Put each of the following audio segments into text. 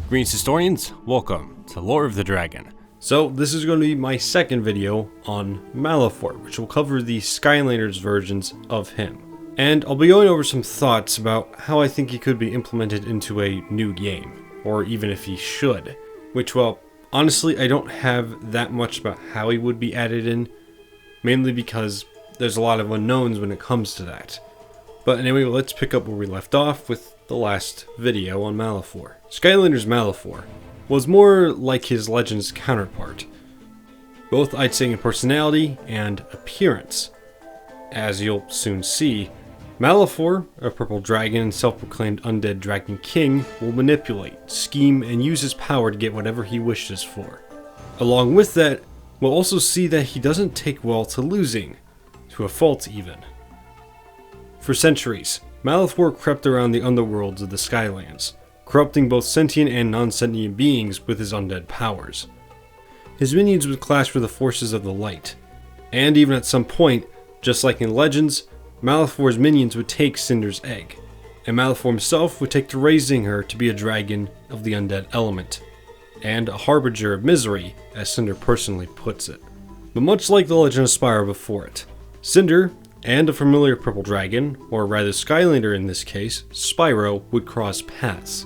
Greetings historians, welcome to Lore of the Dragon. So this is going to be my second video on Malefor, which will cover the Skylanders versions of him. And I'll be going over some thoughts about how I think he could be implemented into a new game, or even if he should. Which, well, honestly I don't have that much about how he would be added in, mainly because there's a lot of unknowns when it comes to that. But anyway, let's pick up where we left off with the last video on Malefor. Skylander's Malefor was more like his Legends counterpart, both I'd say in personality and appearance. As you'll soon see, Malefor, a purple dragon and self-proclaimed undead dragon king, will manipulate, scheme, and use his power to get whatever he wishes for. Along with that, we'll also see that he doesn't take well to losing, to a fault even. For centuries, Malefor crept around the underworlds of the Skylands, corrupting both sentient and non-sentient beings with his undead powers. His minions would clash with the forces of the light, and even at some point, just like in Legends, Malefor's minions would take Cinder's egg, and Malefor himself would take to raising her to be a dragon of the undead element, and a harbinger of misery, as Cinder personally puts it. But much like the Legend of Spyro before it, Cinder and a familiar purple dragon, or rather Skylander in this case, Spyro, would cross paths.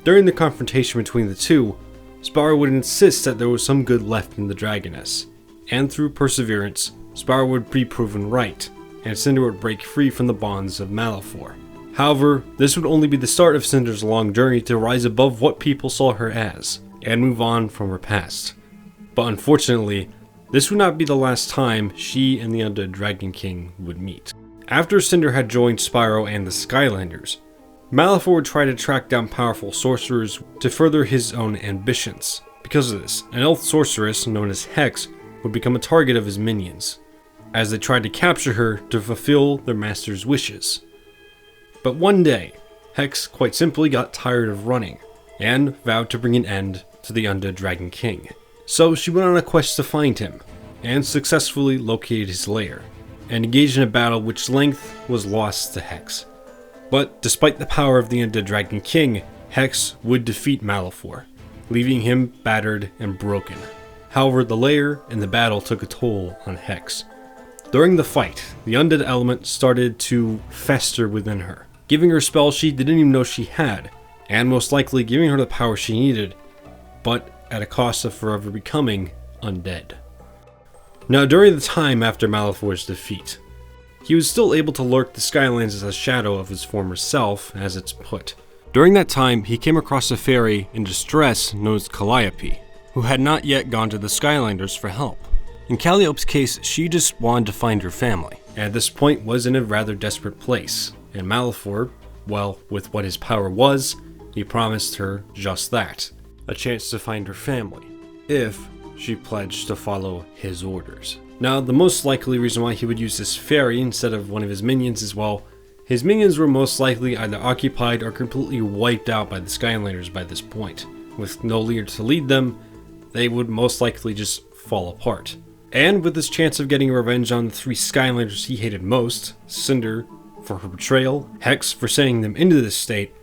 During the confrontation between the two, Spyro would insist that there was some good left in the dragoness, and through perseverance, Spyro would be proven right, and Cinder would break free from the bonds of Malefor. However, this would only be the start of Cinder's long journey to rise above what people saw her as, and move on from her past. But unfortunately, this would not be the last time she and the undead Dragon King would meet. After Cinder had joined Spyro and the Skylanders, Malefor would try to track down powerful sorcerers to further his own ambitions. Because of this, an elf sorceress known as Hex would become a target of his minions, as they tried to capture her to fulfill their master's wishes. But one day, Hex quite simply got tired of running, and vowed to bring an end to the undead Dragon King. So she went on a quest to find him, and successfully located his lair, and engaged in a battle which length was lost to Hex. But despite the power of the undead Dragon King, Hex would defeat Malefor, leaving him battered and broken. However, the lair and the battle took a toll on Hex. During the fight, the undead element started to fester within her, giving her spells she didn't even know she had, and most likely giving her the power she needed, but at a cost of forever becoming undead. Now, during the time after Malefor's defeat, he was still able to lurk the Skylands as a shadow of his former self, as it's put. During that time, he came across a fairy in distress known as Calliope, who had not yet gone to the Skylanders for help. In Calliope's case, she just wanted to find her family, and at this point was in a rather desperate place, and Malefor, well, with what his power was, he promised her just that. A chance to find her family, if she pledged to follow his orders. Now, the most likely reason why he would use this fairy instead of one of his minions is, well, his minions were most likely either occupied or completely wiped out by the Skylanders by this point. With no leader to lead them, they would most likely just fall apart. And with this chance of getting revenge on the three Skylanders he hated most, Cinder for her betrayal, Hex for sending them into this state,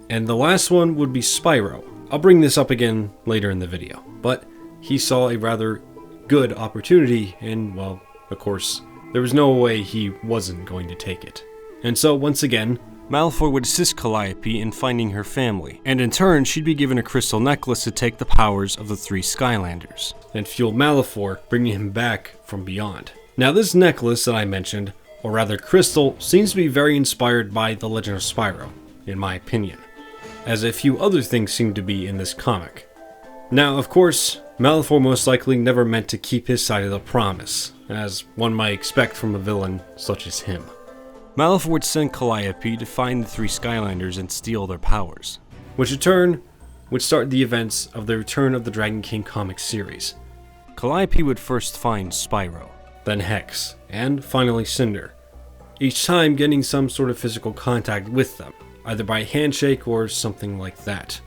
and the last one would be Spyro. I'll bring this up again later in the video, but he saw a rather good opportunity, and, well, of course, there was no way he wasn't going to take it. And so, once again, Malefor would assist Calliope in finding her family, and in turn, she'd be given a crystal necklace to take the powers of the three Skylanders, and fuel Malefor, bringing him back from beyond. Now, this necklace that I mentioned, or rather crystal, seems to be very inspired by The Legend of Spyro, in my opinion, as a few other things seem to be in this comic. Now, of course, Malefor most likely never meant to keep his side of the promise, as one might expect from a villain such as him. Malefor would send Calliope to find the three Skylanders and steal their powers, which in turn would start the events of the Return of the Dragon King comic series. Calliope would first find Spyro, then Hex, and finally Cinder, each time getting some sort of physical contact with them, either by handshake or something like that.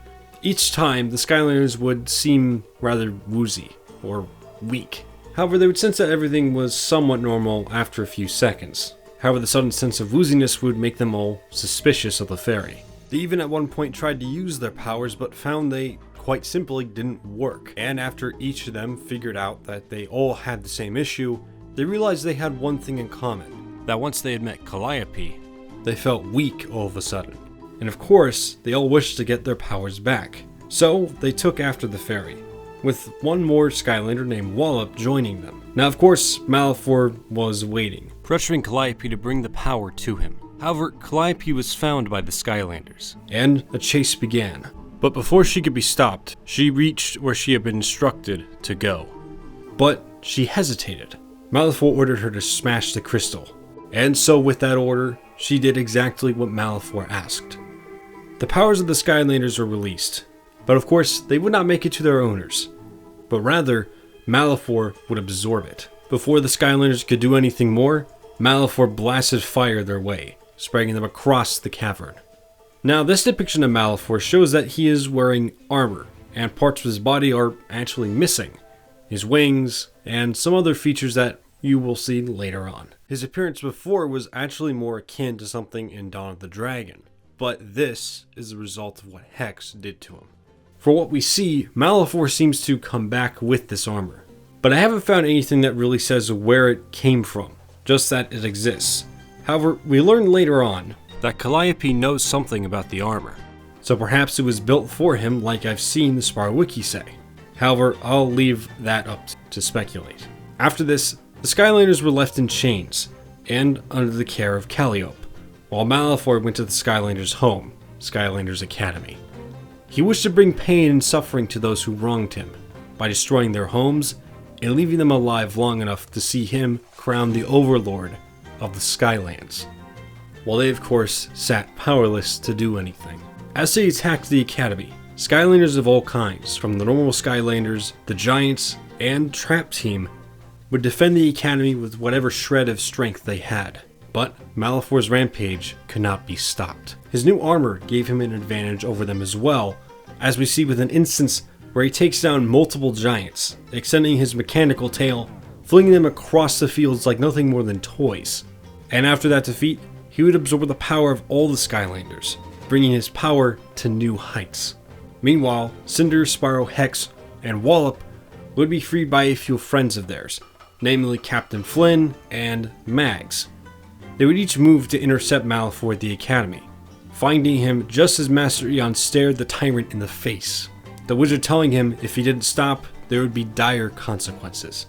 Each time, the Skylanders would seem rather woozy, or weak. However, they would sense that everything was somewhat normal after a few seconds. However, the sudden sense of wooziness would make them all suspicious of the fairy. They even at one point tried to use their powers, but found they quite simply didn't work. And after each of them figured out that they all had the same issue, they realized they had one thing in common. That once they had met Calliope, they felt weak all of a sudden. And of course, they all wished to get their powers back. So they took after the fairy, with one more Skylander named Wallop joining them. Now of course, Malefor was waiting, pressuring Calliope to bring the power to him. However, Calliope was found by the Skylanders, and a chase began. But before she could be stopped, she reached where she had been instructed to go. But she hesitated. Malefor ordered her to smash the crystal, and so with that order, she did exactly what Malefor asked. The powers of the Skylanders were released, but of course, they would not make it to their owners, but rather, Malefor would absorb it. Before the Skylanders could do anything more, Malefor blasted fire their way, spreading them across the cavern. Now, this depiction of Malefor shows that he is wearing armor, and parts of his body are actually missing. His wings, and some other features that you will see later on. His appearance before was actually more akin to something in Dawn of the Dragon, but this is the result of what Hex did to him. For what we see, Malefor seems to come back with this armor, but I haven't found anything that really says where it came from, just that it exists. However, we learn later on that Calliope knows something about the armor, so perhaps it was built for him like I've seen the Spyro wiki say. However, I'll leave that up to speculate. After this, the Skylanders were left in chains, and under the care of Calliope, while Malefor went to the Skylanders' home, Skylanders Academy. He wished to bring pain and suffering to those who wronged him, by destroying their homes and leaving them alive long enough to see him crowned the overlord of the Skylands, while they of course sat powerless to do anything. As they attacked the Academy, Skylanders of all kinds, from the normal Skylanders, the Giants, and Trap Team, would defend the Academy with whatever shred of strength they had. But Malefor's rampage could not be stopped. His new armor gave him an advantage over them as well, as we see with an instance where he takes down multiple giants, extending his mechanical tail, flinging them across the fields like nothing more than toys. And after that defeat, he would absorb the power of all the Skylanders, bringing his power to new heights. Meanwhile, Cinder, Spyro, Hex, and Wallop would be freed by a few friends of theirs, namely Captain Flynn and Mags. They would each move to intercept Malefor at the Academy, finding him just as Master Eon stared the tyrant in the face, the wizard telling him if he didn't stop, there would be dire consequences.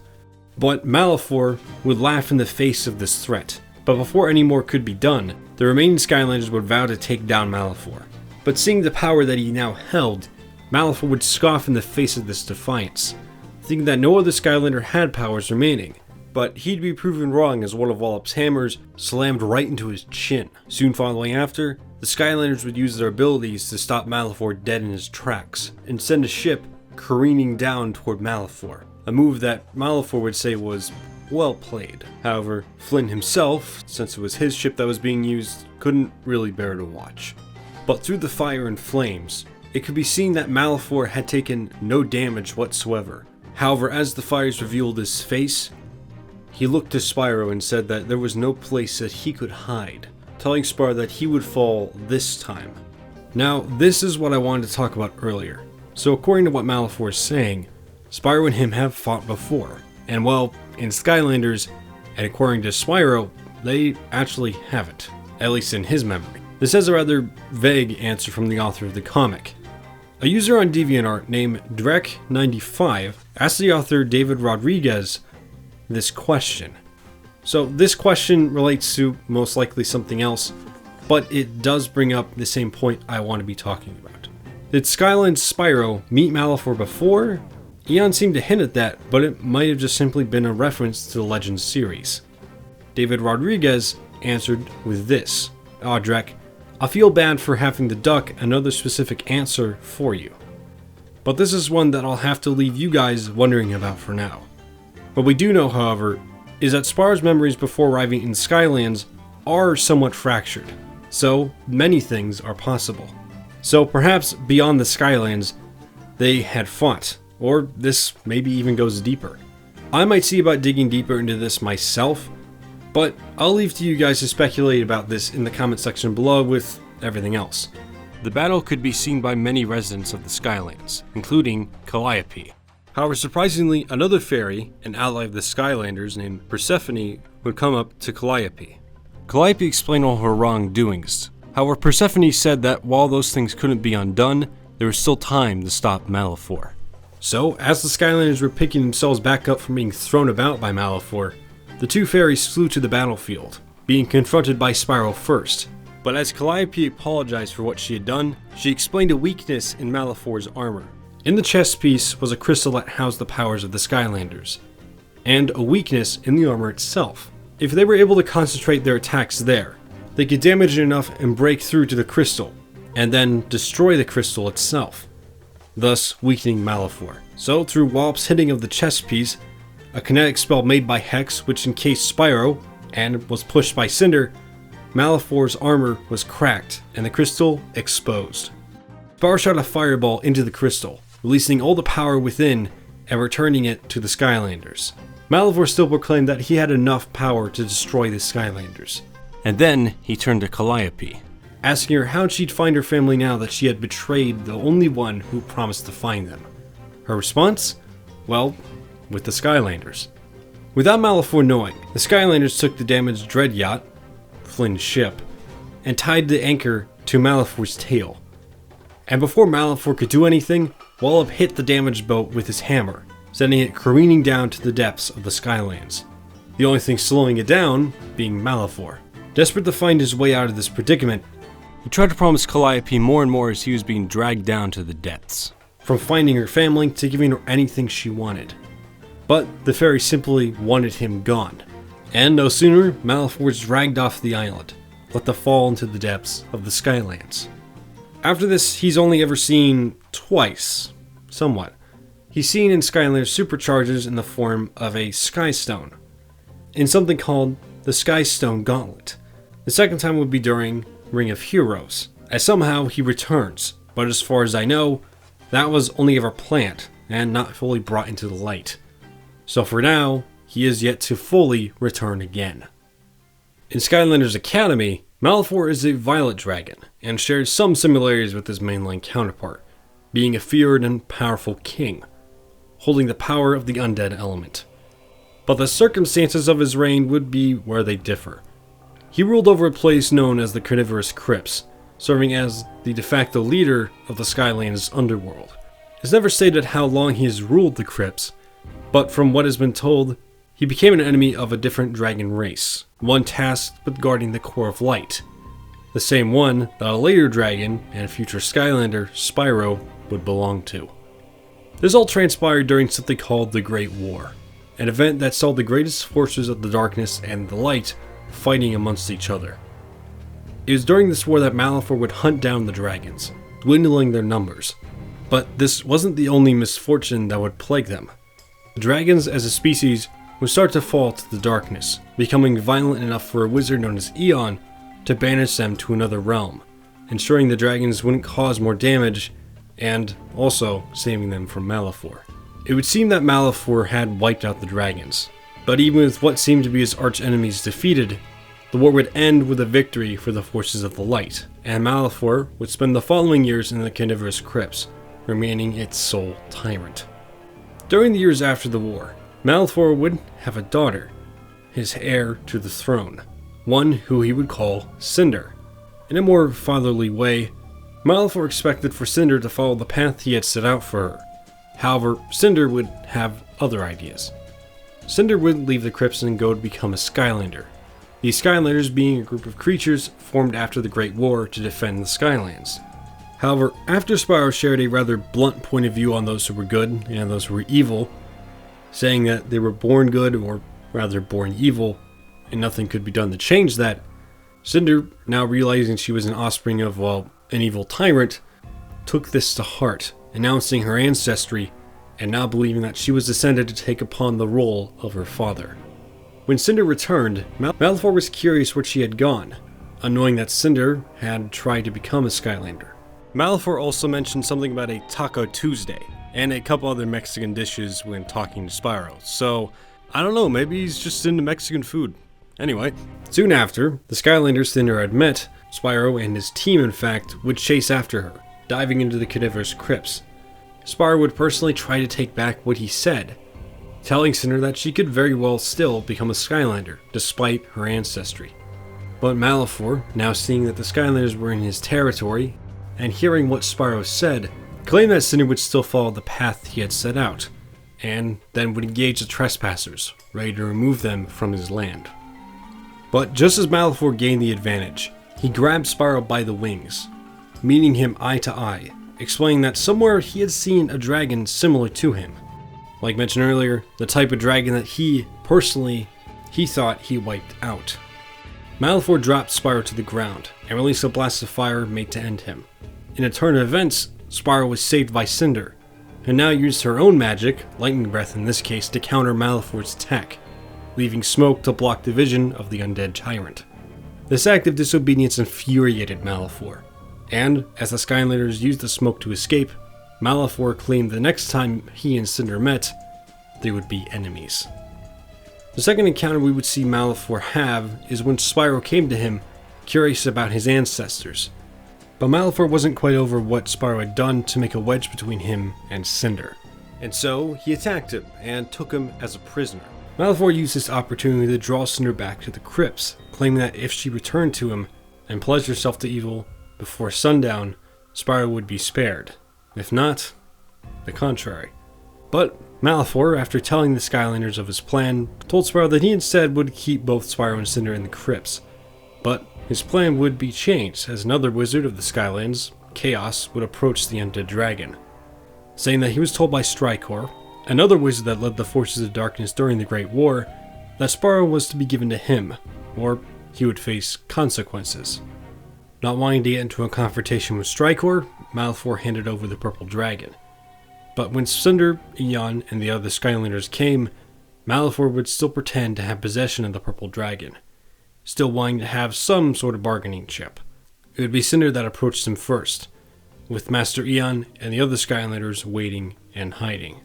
But Malefor would laugh in the face of this threat, but before any more could be done, the remaining Skylanders would vow to take down Malefor. But seeing the power that he now held, Malefor would scoff in the face of this defiance, thinking that no other Skylander had powers remaining. But he'd be proven wrong as one of Wallop's hammers slammed right into his chin. Soon following after, the Skylanders would use their abilities to stop Malefor dead in his tracks, and send a ship careening down toward Malefor, a move that Malefor would say was well played. However, Flynn himself, since it was his ship that was being used, couldn't really bear to watch. But through the fire and flames, it could be seen that Malefor had taken no damage whatsoever. However, as the fires revealed his face, he looked to Spyro and said that there was no place that he could hide, telling Spyro that he would fall this time. Now, this is what I wanted to talk about earlier. So according to what Malefor is saying, Spyro and him have fought before. And well, in Skylanders, and according to Spyro, they actually haven't, at least in his memory. This has a rather vague answer from the author of the comic. A user on DeviantArt named Drek95 asked the author David Rodriguez this question. So this question relates to most likely something else, but it does bring up the same point I want to be talking about. Did Skyland's Spyro meet Malefor before? Eon seemed to hint at that, but it might have just simply been a reference to the Legends series. David Rodriguez answered with this: Drek, I feel bad for having to duck another specific answer for you, but this is one that I'll have to leave you guys wondering about for now. What we do know, however, is that Spyro's memories before arriving in Skylands are somewhat fractured, so many things are possible. So perhaps beyond the Skylands, they had fought, or this maybe even goes deeper. I might see about digging deeper into this myself, but I'll leave to you guys to speculate about this in the comment section below with everything else. the battle could be seen by many residents of the Skylands, including Calliope. However, surprisingly, another fairy, an ally of the Skylanders named Persephone, would come up to Calliope. Calliope explained all her wrongdoings. However, Persephone said that while those things couldn't be undone, there was still time to stop Malefor. So, as the Skylanders were picking themselves back up from being thrown about by Malefor, the two fairies flew to the battlefield, being confronted by Spyro first. But as Calliope apologized for what she had done, she explained a weakness in Malefor's armor. In the chest piece was a crystal that housed the powers of the Skylanders, and a weakness in the armor itself. If they were able to concentrate their attacks there, they could damage it enough and break through to the crystal, and then destroy the crystal itself, thus weakening Malefor. So through Wallop's hitting of the chest piece, a kinetic spell made by Hex which encased Spyro, and was pushed by Cinder, Malefor's armor was cracked and the crystal exposed. Spyro shot a fireball into the crystal, releasing all the power within and returning it to the Skylanders. Malefor still proclaimed that he had enough power to destroy the Skylanders. And then he turned to Calliope, asking her how she'd find her family now that she had betrayed the only one who promised to find them. Her response? Well, with the Skylanders. Without Malefor knowing, the Skylanders took the damaged Dread Yacht, Flynn's ship, and tied the anchor to Malefor's tail. And before Malefor could do anything, Wallop hit the damaged boat with his hammer, sending it careening down to the depths of the Skylands. The only thing slowing it down being Malefor. Desperate to find his way out of this predicament, he tried to promise Calliope more and more as he was being dragged down to the depths, from finding her family to giving her anything she wanted. But the fairy simply wanted him gone. And no sooner, Malefor was dragged off the island, let to fall into the depths of the Skylands. After this, he's only ever seen twice, somewhat. He's seen in Skylanders superchargers in the form of a Sky Stone, in something called the Sky Stone Gauntlet. The second time would be during Ring of Heroes, as somehow he returns, but as far as I know, that was only ever planned, and not fully brought into the light. So for now, he is yet to fully return again. In Skylanders Academy, Malefor is a violet dragon, and shares some similarities with his mainline counterpart, being a feared and powerful king, holding the power of the undead element. But the circumstances of his reign would be where they differ. He ruled over a place known as the Carnivorous Crypts, serving as the de facto leader of the Skylands underworld. It's never stated how long he has ruled the Crypts, but from what has been told, he became an enemy of a different dragon race, one tasked with guarding the Core of Light, the same one that a later dragon and future Skylander, Spyro, would belong to. This all transpired during something called the Great War, an event that saw the greatest forces of the darkness and the light fighting amongst each other. It was during this war that Malefor would hunt down the dragons, dwindling their numbers. But this wasn't the only misfortune that would plague them. The dragons as a species would start to fall to the darkness, becoming violent enough for a wizard known as Eon to banish them to another realm, ensuring the dragons wouldn't cause more damage and also saving them from Malefor. It would seem that Malefor had wiped out the dragons, but even with what seemed to be his arch-enemies defeated, the war would end with a victory for the forces of the light, and Malefor would spend the following years in the Carnivorous Crypts, remaining its sole tyrant. During the years after the war, Malefor would have a daughter, his heir to the throne, one who he would call Cinder. In a more fatherly way, Malefor expected for Cinder to follow the path he had set out for her. However, Cinder would have other ideas. Cinder would leave the crypts and go to become a Skylander. These Skylanders being a group of creatures formed after the Great War to defend the Skylands. However, after Spyro shared a rather blunt point of view on those who were good and those who were evil, saying that they were born good or rather born evil, and nothing could be done to change that, Cinder, now realizing she was an offspring of, well, an evil tyrant, took this to heart, announcing her ancestry and now believing that she was descended to take upon the role of her father. When Cinder returned, Malefor was curious where she had gone, unknowing that Cinder had tried to become a Skylander. Malefor also mentioned something about a Taco Tuesday, and a couple other Mexican dishes when talking to Spyro, so I don't know, maybe he's just into Mexican food. Anyway, soon after, the Skylanders Cinder had met Spyro and his team, in fact, would chase after her, diving into the cadaverous crypts. Spyro would personally try to take back what he said, telling Cinder that she could very well still become a Skylander, despite her ancestry. But Malefor, now seeing that the Skylanders were in his territory, and hearing what Spyro said, claimed that Cinder would still follow the path he had set out, and then would engage the trespassers, ready to remove them from his land. But just as Malefor gained the advantage, he grabbed Spyro by the wings, meeting him eye to eye, explaining that somewhere he had seen a dragon similar to him. Like mentioned earlier, the type of dragon that he thought he wiped out. Malefor dropped Spyro to the ground and released a blast of fire made to end him. In a turn of events, Spyro was saved by Cinder, who now used her own magic, lightning breath in this case, to counter Malefor's attack, leaving smoke to block the vision of the undead tyrant. This act of disobedience infuriated Malefor, and as the Skylanders used the smoke to escape, Malefor claimed the next time he and Cinder met, they would be enemies. The second encounter we would see Malefor have is when Spyro came to him, curious about his ancestors. But Malefor wasn't quite over what Spyro had done to make a wedge between him and Cinder, and so he attacked him and took him as a prisoner. Malefor used this opportunity to draw Cinder back to the crypts, claiming that if she returned to him and pledged herself to evil before sundown, Spyro would be spared. If not, the contrary. But Malefor, after telling the Skylanders of his plan, told Spyro that he instead would keep both Spyro and Cinder in the crypts. But his plan would be changed as another wizard of the Skylands, Chaos, would approach the undead dragon, saying that he was told by Strykor, another wizard that led the forces of darkness during the Great War, that Spyro was to be given to him, or he would face consequences. Not wanting to get into a confrontation with Strykor, Malefor handed over the purple dragon. But when Cinder, Eon, and the other Skylanders came, Malefor would still pretend to have possession of the purple dragon, still wanting to have some sort of bargaining chip. It would be Cinder that approached him first, with Master Eon and the other Skylanders waiting and hiding.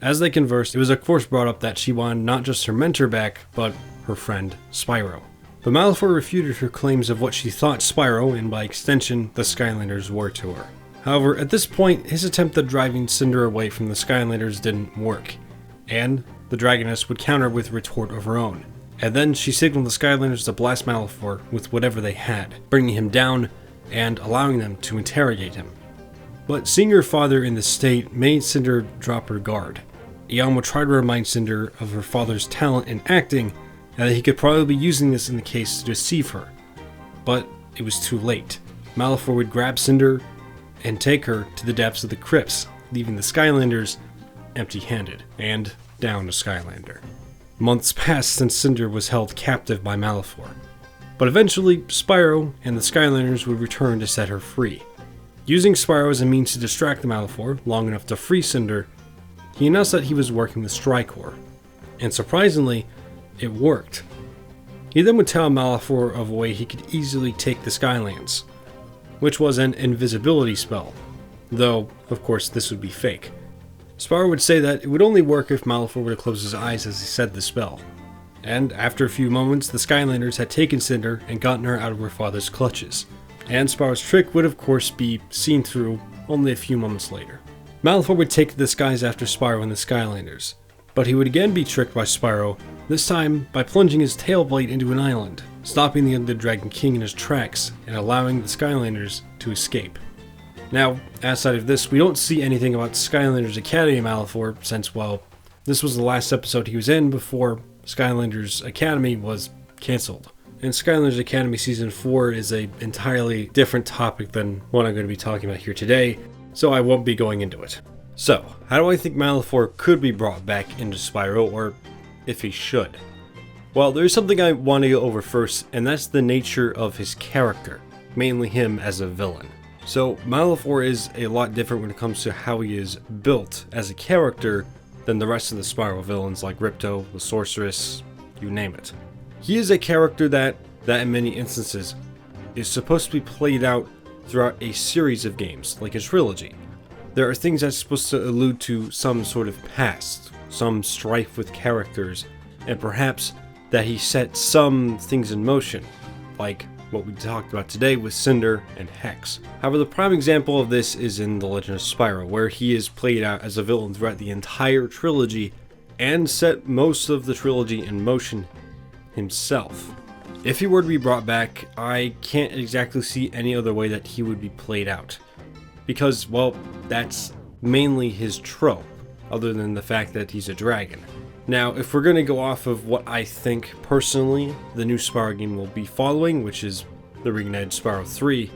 As they conversed, it was of course brought up that she wanted not just her mentor back, but her friend Spyro. But Malefor refuted her claims of what she thought Spyro, and by extension, the Skylanders were to her. However, at this point, his attempt at driving Cinder away from the Skylanders didn't work, and the Dragoness would counter with a retort of her own. And then she signaled the Skylanders to blast Malefor with whatever they had, bringing him down and allowing them to interrogate him. But seeing her father in this state made Cinder drop her guard. Eon would try to remind Cinder of her father's talent in acting, and that he could probably be using this in the case to deceive her. But it was too late. Malefor would grab Cinder and take her to the depths of the crypts, leaving the Skylanders empty-handed, and down a Skylander. Months passed since Cinder was held captive by Malefor, but eventually Spyro and the Skylanders would return to set her free. Using Spyro as a means to distract Malefor long enough to free Cinder, he announced that he was working with Strykor, and surprisingly, it worked. He then would tell Malefor of a way he could easily take the Skylands, which was an invisibility spell, though, of course, this would be fake. Spyro would say that it would only work if Malefor were to close his eyes as he said the spell, and after a few moments, the Skylanders had taken Cinder and gotten her out of her father's clutches, and Spyro's trick would of course be seen through only a few moments later. Malefor would take the disguise after Spyro and the Skylanders, but he would again be tricked by Spyro, this time by plunging his tail blade into an island, stopping the undead Dragonking in his tracks and allowing the Skylanders to escape. Now, outside of this, we don't see anything about Skylanders Academy Malefor since, well, this was the last episode he was in before Skylanders Academy was cancelled. And Skylanders Academy Season 4 is an entirely different topic than what I'm going to be talking about here today, so I won't be going into it. So, how do I think Malefor could be brought back into Spyro, or if he should? Well, there's something I want to go over first, and that's the nature of his character, mainly him as a villain. So, Malefor is a lot different when it comes to how he is built as a character than the rest of the Spyro villains like Ripto, the Sorceress, you name it. He is a character that in many instances is supposed to be played out throughout a series of games, like a trilogy. There are things that's supposed to allude to some sort of past, some strife with characters, and perhaps that he set some things in motion, like what we talked about today with Cinder and Hex. However, the prime example of this is in The Legend of Spyro, where he is played out as a villain throughout the entire trilogy and set most of the trilogy in motion himself. If he were to be brought back, I can't exactly see any other way that he would be played out. Because, well, that's mainly his trope, other than the fact that he's a dragon. Now, if we're going to go off of what I think personally the new Spyro game will be following, which is the Reignited Spyro 3,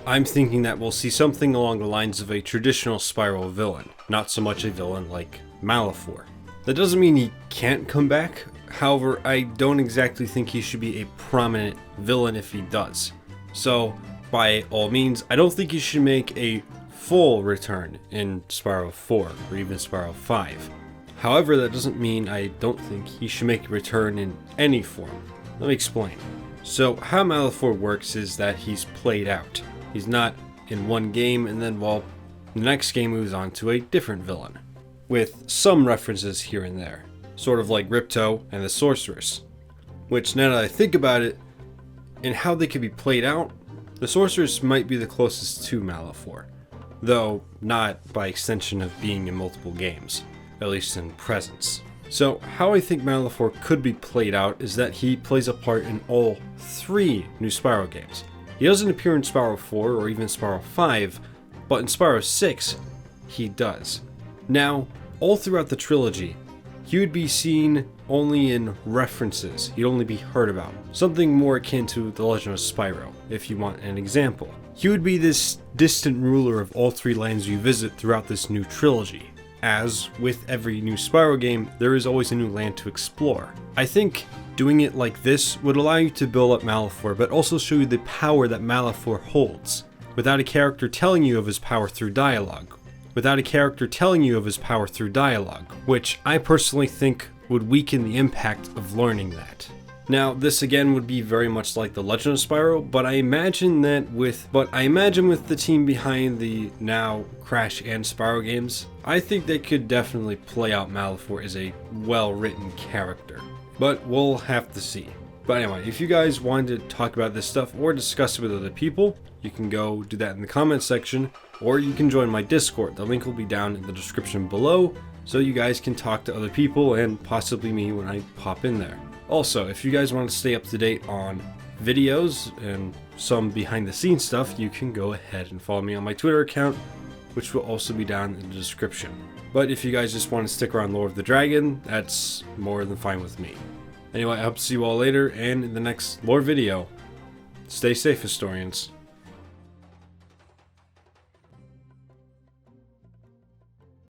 I'm thinking that we'll see something along the lines of a traditional Spyro villain, not so much a villain like Malefor. That doesn't mean he can't come back, however, I don't exactly think he should be a prominent villain if he does. So, by all means, I don't think he should make a full return in Spyro 4 or even Spyro 5. However, that doesn't mean I don't think he should make a return in any form. Let me explain. So, how Malefor works is that he's played out. He's not in one game and then, well, the next game moves on to a different villain, with some references here and there, sort of like Ripto and the Sorceress. Which, now that I think about it, and how they could be played out, the Sorceress might be the closest to Malefor, though not by extension of being in multiple games, at least in presence. So how I think Malefor could be played out is that he plays a part in all 3 new Spyro games. He doesn't appear in Spyro 4 or even Spyro 5, but in Spyro 6, he does. Now, all throughout the trilogy, he would be seen only in references, he'd only be heard about. Something more akin to The Legend of Spyro, if you want an example. He would be this distant ruler of all 3 lands you visit throughout this new trilogy. As with every new Spyro game, there is always a new land to explore. I think doing it like this would allow you to build up Malefor, but also show you the power that Malefor holds, without a character telling you of his power through dialogue. Which I personally think would weaken the impact of learning that. Now, this again would be very much like The Legend of Spyro, but I imagine with the team behind the now Crash and Spyro games, I think they could definitely play out Malefor as a well-written character. But we'll have to see. But anyway, if you guys wanted to talk about this stuff or discuss it with other people, you can go do that in the comments section, or you can join my Discord. The link will be down in the description below, so you guys can talk to other people and possibly me when I pop in there. Also, if you guys want to stay up to date on videos and some behind the scenes stuff, you can go ahead and follow me on my Twitter account, which will also be down in the description. But if you guys just want to stick around Lore of the Dragon, that's more than fine with me. Anyway, I hope to see you all later and in the next lore video. Stay safe, historians.